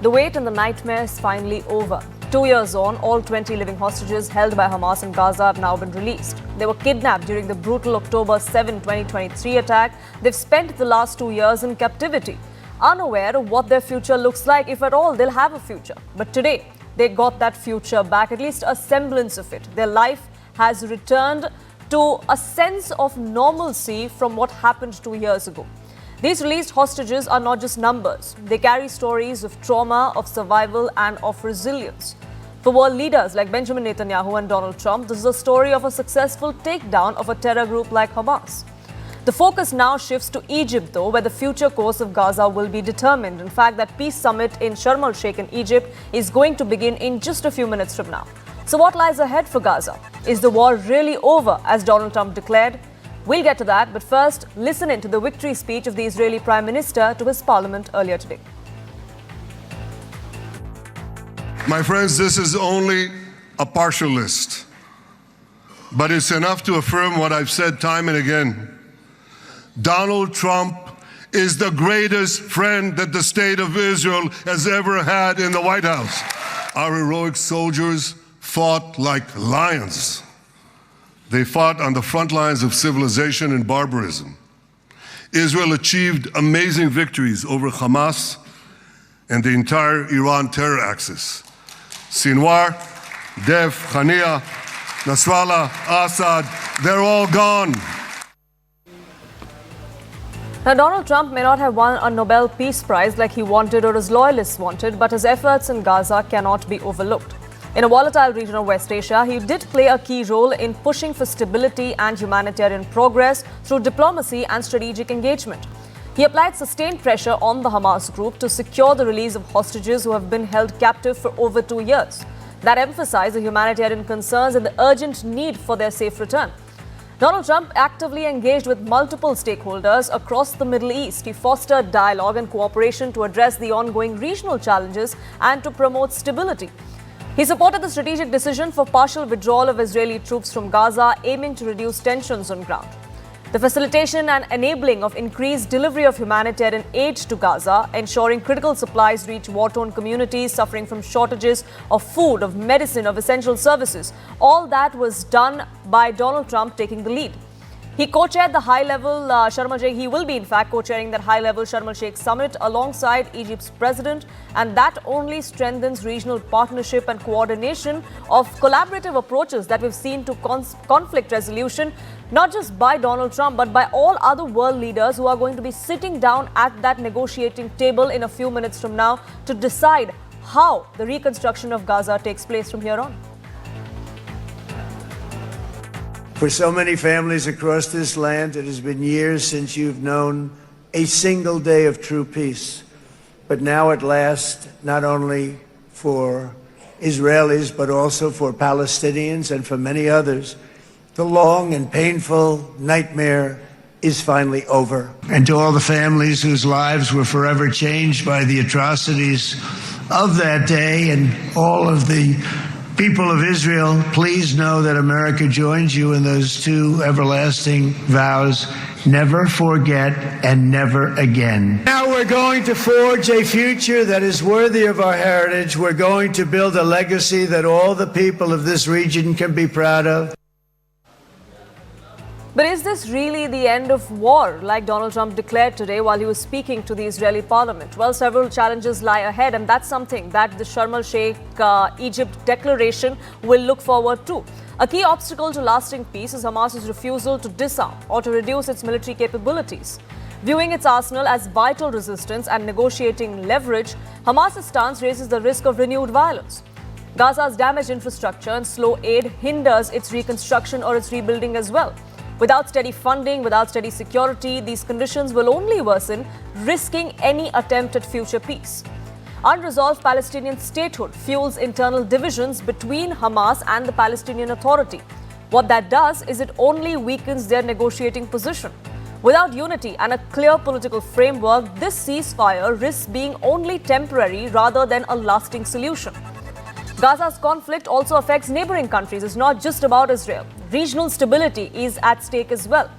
The wait and the nightmare is finally over. 2 years on, all 20 living hostages held by Hamas in Gaza have now been released. They were kidnapped during the brutal October 7, 2023 attack. They've spent the last 2 years in captivity, unaware of what their future looks like, if at all they'll have a future. But today, they got that future back, at least a semblance of it. Their life has returned to a sense of normalcy from what happened 2 years ago. These released hostages are not just numbers. They carry stories of trauma, of survival, and of resilience. For world leaders like Benjamin Netanyahu and Donald Trump, this is a story of a successful takedown of a terror group like Hamas. The focus now shifts to Egypt, though, where the future course of Gaza will be determined. In fact, that peace summit in Sharm El-Sheikh in Egypt is going to begin in just a few minutes from now. So what lies ahead for Gaza? Is the war really over, as Donald Trump declared? We'll get to that, but first, listen in to the victory speech of the Israeli Prime Minister to his parliament earlier today. My friends, this is only a partial list, but it's enough to affirm what I've said time and again. Donald Trump is the greatest friend that the state of Israel has ever had in the White House. Our heroic soldiers fought like lions. They fought on the front lines of civilization and barbarism. Israel achieved amazing victories over Hamas and the entire Iran terror axis. Sinwar, Dev, Khania, Nasrallah, Assad, they're all gone. Now, Donald Trump may not have won a Nobel Peace Prize like he wanted or his loyalists wanted, but his efforts in Gaza cannot be overlooked. In a volatile region of West Asia, he did play a key role in pushing for stability and humanitarian progress through diplomacy and strategic engagement. He applied sustained pressure on the Hamas group to secure the release of hostages who have been held captive for over 2 years. That emphasized the humanitarian concerns and the urgent need for their safe return. Donald Trump actively engaged with multiple stakeholders across the Middle East. He fostered dialogue and cooperation to address the ongoing regional challenges and to promote stability. He supported the strategic decision for partial withdrawal of Israeli troops from Gaza, aiming to reduce tensions on ground. The facilitation and enabling of increased delivery of humanitarian aid to Gaza, ensuring critical supplies reach war-torn communities suffering from shortages of food, of medicine, of essential services. All that was done by Donald Trump taking the lead. He co-chaired the high-level Sharm El-Sheikh. He will be, in fact, co-chairing that high-level Sharm El-Sheikh summit alongside Egypt's president, and that only strengthens regional partnership and coordination of collaborative approaches that we've seen to conflict resolution, not just by Donald Trump, but by all other world leaders who are going to be sitting down at that negotiating table in a few minutes from now to decide how the reconstruction of Gaza takes place from here on. For so many families across this land, it has been years since you've known a single day of true peace. But now at last, not only for Israelis, but also for Palestinians and for many others, the long and painful nightmare is finally over. And to all the families whose lives were forever changed by the atrocities of that day, and all of the people of Israel, please know that America joins you in those two everlasting vows: never forget and never again. Now we're going to forge a future that is worthy of our heritage. We're going to build a legacy that all the people of this region can be proud of. But is this really the end of war, like Donald Trump declared today while he was speaking to the Israeli parliament? Well, several challenges lie ahead, and that's something that the Sharm El-Sheikh Egypt declaration will look forward to. A key obstacle to lasting peace is Hamas's refusal to disarm or to reduce its military capabilities. Viewing its arsenal as vital resistance and negotiating leverage, Hamas's stance raises the risk of renewed violence. Gaza's damaged infrastructure and slow aid hinders its reconstruction or its rebuilding as well. Without steady funding, without steady security, these conditions will only worsen, risking any attempt at future peace. Unresolved Palestinian statehood fuels internal divisions between Hamas and the Palestinian Authority. What that does is it only weakens their negotiating position. Without unity and a clear political framework, this ceasefire risks being only temporary rather than a lasting solution. Gaza's conflict also affects neighboring countries. It's not just about Israel. Regional stability is at stake as well.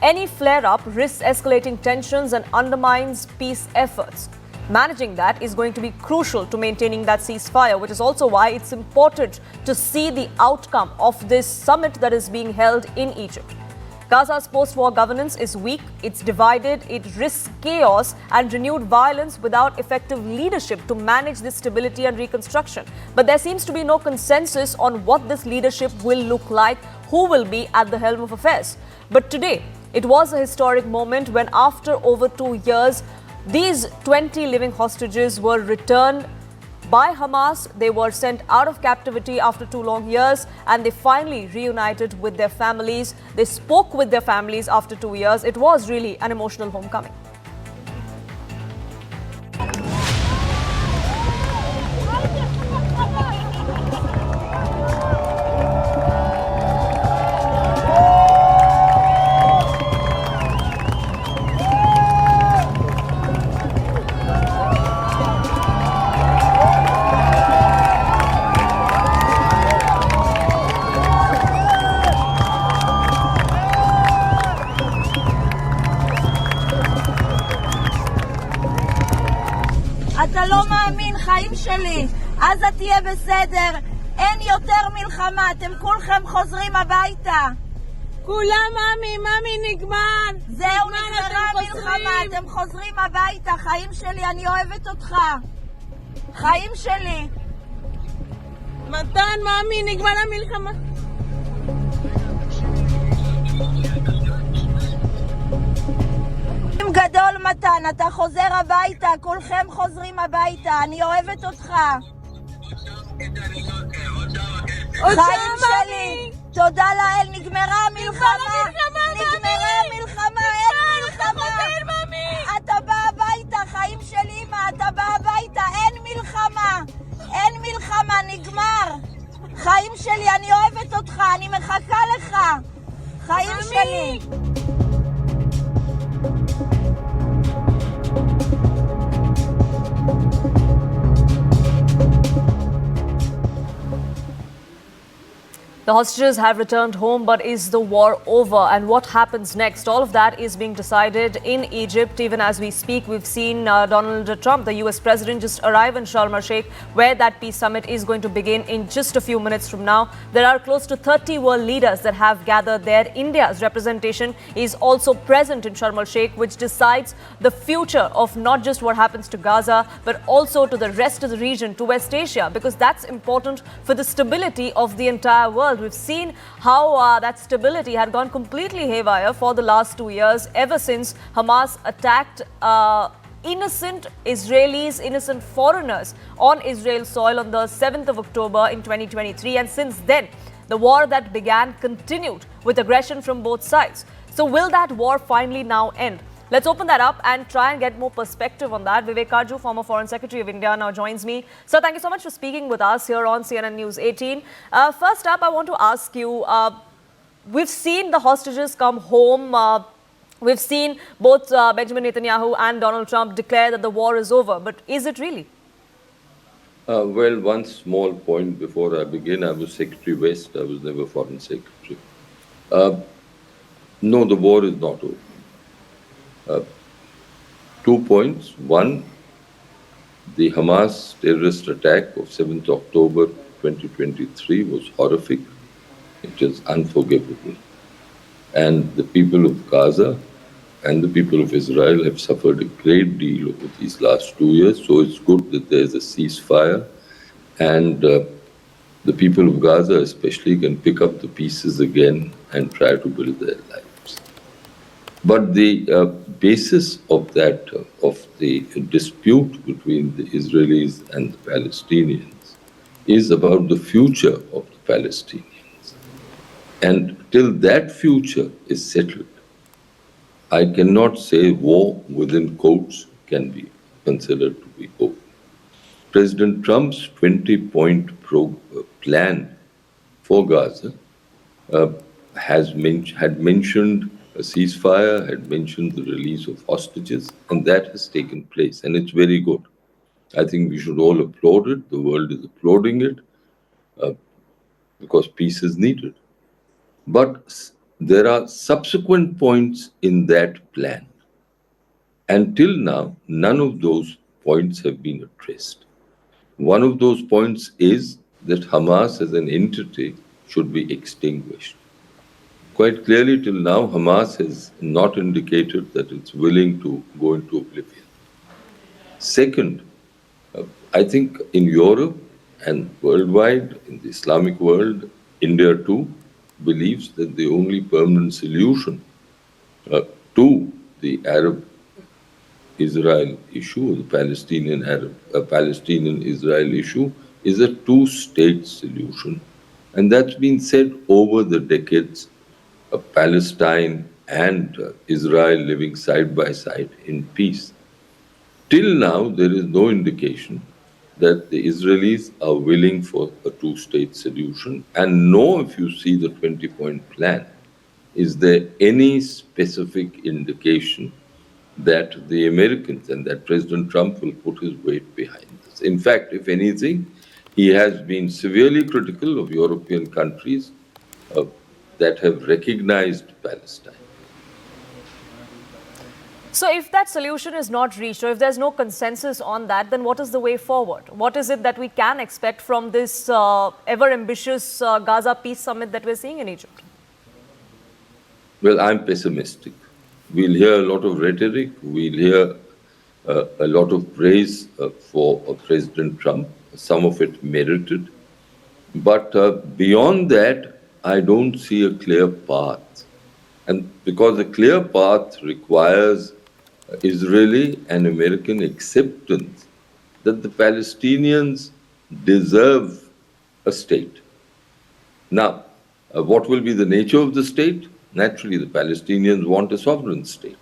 Any flare-up risks escalating tensions and undermines peace efforts. managing that is going to be crucial to maintaining that ceasefire, which is also why it's important to see the outcome of this summit that is being held in Egypt. Gaza's post-war governance is weak, it's divided, it risks chaos and renewed violence without effective leadership to manage this stability and reconstruction. But there seems to be no consensus on what this leadership will look like, who will be at the helm of affairs. But today, it was a historic moment when after over 2 years, these 20 living hostages were returned by Hamas. They were sent out of captivity after 2 long years and they finally reunited with their families. They spoke with their families after 2 years. It was really an emotional homecoming. אתה לא מאמין, חיים שלי, עזה תהיה בסדר, אין יותר מלחמה, אתם כולכם חוזרים הביתה. כולם, מאמי, נגמר. זהו, נגמרה המלחמה, אתם חוזרים הביתה, חיים שלי, אני אוהבת אותך. חיים שלי. מתן, מאמי, נגמר המלחמה. גדול מתן, אתה חוזר הביתה, כולכם חוזרים הביתה, אני אוהבת אותך. חיים שלי, תודה לאל, נגמרה המלחמה, נגמרה המלחמה, אין מלחמה. אתה בא הביתה, חיים שלי, אמא, אתה בא הביתה, אין מלחמה, אין מלחמה, נגמר. חיים שלי, אני אוהבת אותך, אני מחכה לך. חיים שלי. The hostages have returned home, but is the war over? And what happens next? All of that is being decided in Egypt. Even as we speak, we've seen Donald Trump, the US president, just arrive in Sharm El-Sheikh, where that peace summit is going to begin in just a few minutes from now. There are close to 30 world leaders that have gathered there. India's representation is also present in Sharm El-Sheikh, which decides the future of not just what happens to Gaza, but also to the rest of the region, to West Asia, because that's important for the stability of the entire world. We've seen how that stability had gone completely haywire for the last 2 years, ever since Hamas attacked innocent Israelis, innocent foreigners on Israel's soil on the 7th of October in 2023. And since then, the war that began continued with aggression from both sides. So will that war finally now end? Let's open that up and try and get more perspective on that. Vivek Karju, former Foreign Secretary of India, now joins me. Sir, thank you so much for speaking with us here on CNN News 18. First up, I want to ask you, we've seen the hostages come home. We've seen both Benjamin Netanyahu and Donald Trump declare that the war is over. But is it really? Well, one small point before I begin. I was Secretary West. I was never Foreign Secretary. No, the war is not over. 2 points. One, the Hamas terrorist attack of 7th October 2023 was horrific. It is unforgivable. And the people of Gaza and the people of Israel have suffered a great deal over these last 2 years. So it's good that there's a ceasefire. And the people of Gaza especially can pick up the pieces again and try to build their lives. But the basis of that, of the dispute between the Israelis and the Palestinians is about the future of the Palestinians. And till that future is settled, I cannot say war within quotes can be considered to be over. President Trump's 20-point plan for Gaza had mentioned a ceasefire, had mentioned the release of hostages, and that has taken place, and it's very good. I think we should all applaud it. The world is applauding it because peace is needed. But there are subsequent points in that plan. Until now, none of those points have been addressed. One of those points is that Hamas as an entity should be extinguished. Quite clearly, till now, Hamas has not indicated that it's willing to go into oblivion. Second, I think in Europe and worldwide, in the Islamic world, India too believes that the only permanent solution to the Arab-Israel issue, the Palestinian-Israel issue, is a two-state solution. And that's been said over the decades of Palestine and Israel living side by side in peace. Till now, there is no indication that the Israelis are willing for a two-state solution. And nor, if you see the 20-point plan, is there any specific indication that the Americans and that President Trump will put his weight behind this. In fact, if anything, he has been severely critical of European countries that have recognized Palestine. So if that solution is not reached, or if there's no consensus on that, then what is the way forward? What is it that we can expect from this ever-ambitious Gaza peace summit that we're seeing in Egypt? Well, I'm pessimistic. We'll hear a lot of rhetoric. We'll hear a lot of praise for President Trump, some of it merited. But beyond that, I don't see a clear path. And because a clear path requires Israeli and American acceptance that the Palestinians deserve a state. Now, what will be the nature of the state? Naturally, the Palestinians want a sovereign state.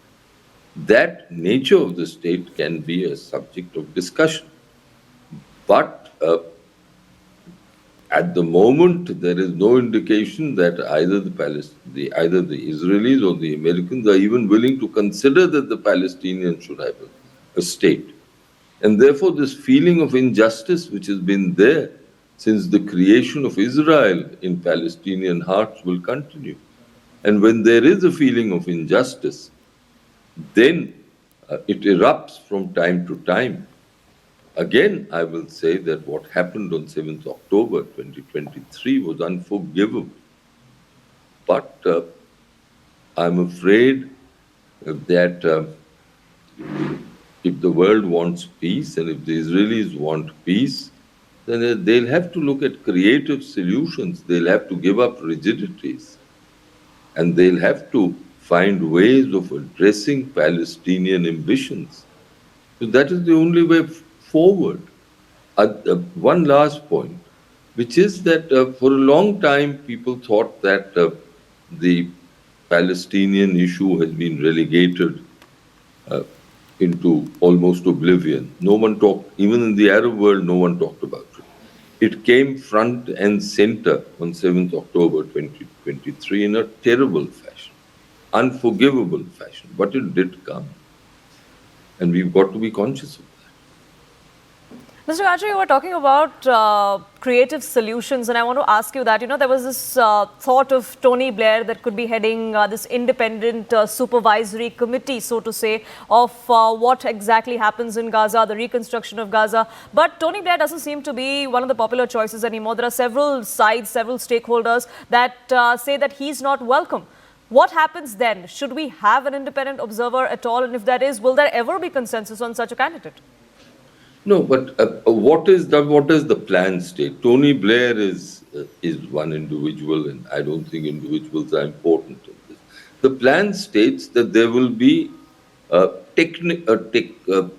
That nature of the state can be a subject of discussion. But at the moment, there is no indication that either the Israelis or the Americans are even willing to consider that the Palestinians should have a state. And therefore, this feeling of injustice, which has been there since the creation of Israel in Palestinian hearts, will continue. And when there is a feeling of injustice, then it erupts from time to time. Again, I will say that what happened on 7th October 2023 was unforgivable. But I'm afraid that if the world wants peace and if the Israelis want peace, then they'll have to look at creative solutions. They'll have to give up rigidities. And they'll have to find ways of addressing Palestinian ambitions. So that is the only way forward. One last point, which is that for a long time people thought that the Palestinian issue has been relegated into almost oblivion. No one talked, even in the Arab world, no one talked about it. It came front and center on 7th October 2023 in a terrible fashion, unforgivable fashion, but it did come. And we've got to be conscious of that. Mr. Gajra, you were talking about creative solutions, and I want to ask you that, there was this thought of Tony Blair that could be heading this independent supervisory committee, so to say, of what exactly happens in Gaza, the reconstruction of Gaza. But Tony Blair doesn't seem to be one of the popular choices anymore. There are several sides, several stakeholders that say that he's not welcome. What happens then? Should we have an independent observer at all? And if that is, will there ever be consensus on such a candidate? No, but what is the plan state? Tony Blair is one individual, and I don't think individuals are important in this. The plan states that there will be a technical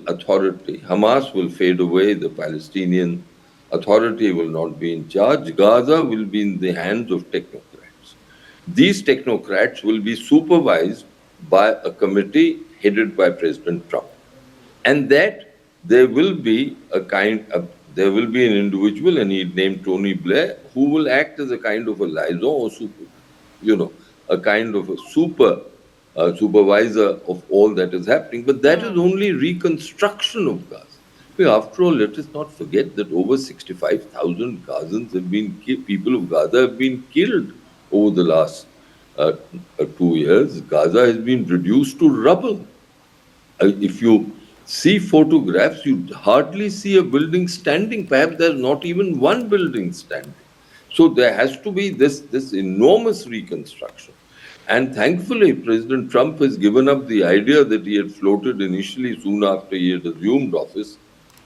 authority. Hamas will fade away. The Palestinian Authority will not be in charge. Gaza will be in the hands of technocrats. These technocrats will be supervised by a committee headed by President Trump. And that there will be there will be an individual, and he's named Tony Blair, who will act as a kind of a liaison or a kind of a supervisor of all that is happening. But that is only reconstruction of Gaza. After all, let us not forget that over 65,000 Gazans have been people of Gaza have been killed over the last 2 years. Gaza has been reduced to rubble. if you see photographs, you hardly see a building standing. Perhaps there's not even one building standing. So there has to be this enormous reconstruction. And thankfully, President Trump has given up the idea that he had floated initially soon after he had assumed office,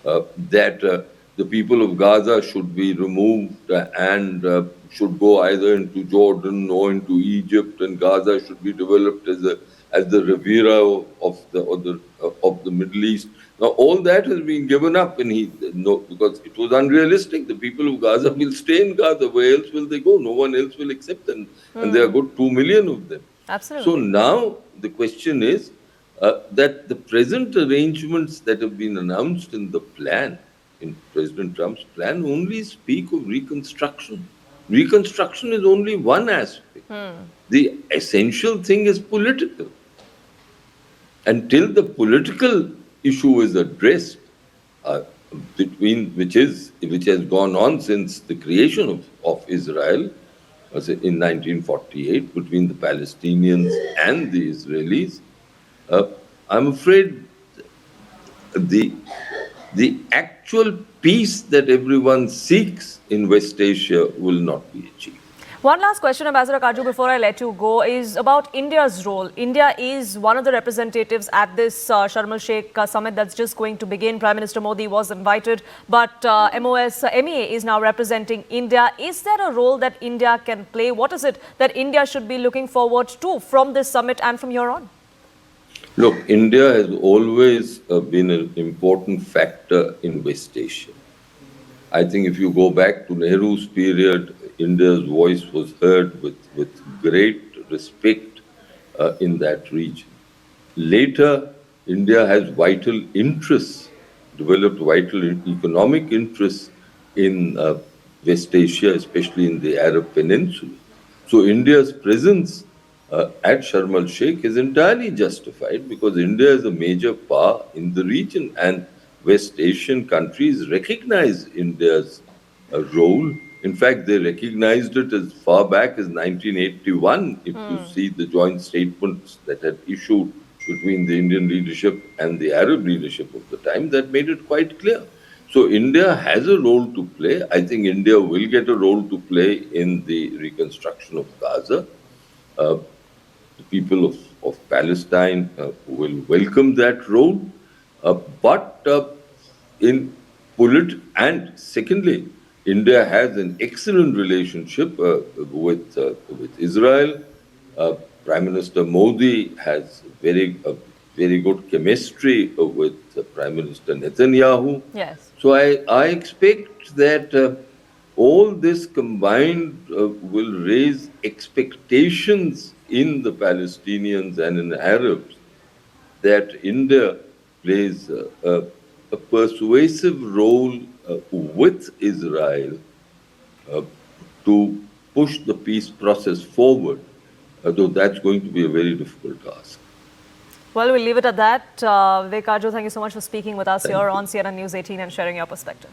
that the people of Gaza should be removed and should go either into Jordan or into Egypt, and Gaza should be developed as the Riviera of the Middle East. Now all that has been given up, and because it was unrealistic. The people of Gaza will stay in Gaza. Where else will they go? No one else will accept them, and there are good 2 million of them. Absolutely. So now the question is that the present arrangements that have been announced in the plan, in President Trump's plan, only speak of reconstruction. Reconstruction is only one aspect. The essential thing is political. Until the political issue is addressed, which has gone on since the creation of Israel in 1948, between the Palestinians and the Israelis, I'm afraid the actual peace that everyone seeks in West Asia will not be achieved. One last question, Ambassador Kaju, before I let you go, is about India's role. India is one of the representatives at this Sharm El-Sheikh summit that's just going to begin. Prime Minister Modi was invited, but MEA is now representing India. Is there a role that India can play? What is it that India should be looking forward to from this summit and from here on? Look, India has always been an important factor in West Asia. I think if you go back to Nehru's period, India's voice was heard with great respect in that region. Later, India has vital interests, developed vital economic interests in West Asia, especially in the Arab Peninsula. So India's presence at Sharm El-Sheikh is entirely justified, because India is a major power in the region, and West Asian countries recognize India's role. In fact, they recognized it as far back as 1981, if you see the joint statements that had issued between the Indian leadership and the Arab leadership of the time, that made it quite clear. So India has a role to play. I think India will get a role to play in the reconstruction of Gaza. The people of Palestine will welcome that role. And secondly, India has an excellent relationship with Israel. Prime Minister Modi has very good chemistry with Prime Minister Netanyahu. Yes. So I expect that all this combined will raise expectations in the Palestinians and in the Arabs that India plays a persuasive role with Israel to push the peace process forward, though that's going to be a very difficult task. Well, we'll leave it at that. Vivek Kaju, thank you so much for speaking with us here on CNN News 18 and sharing your perspective.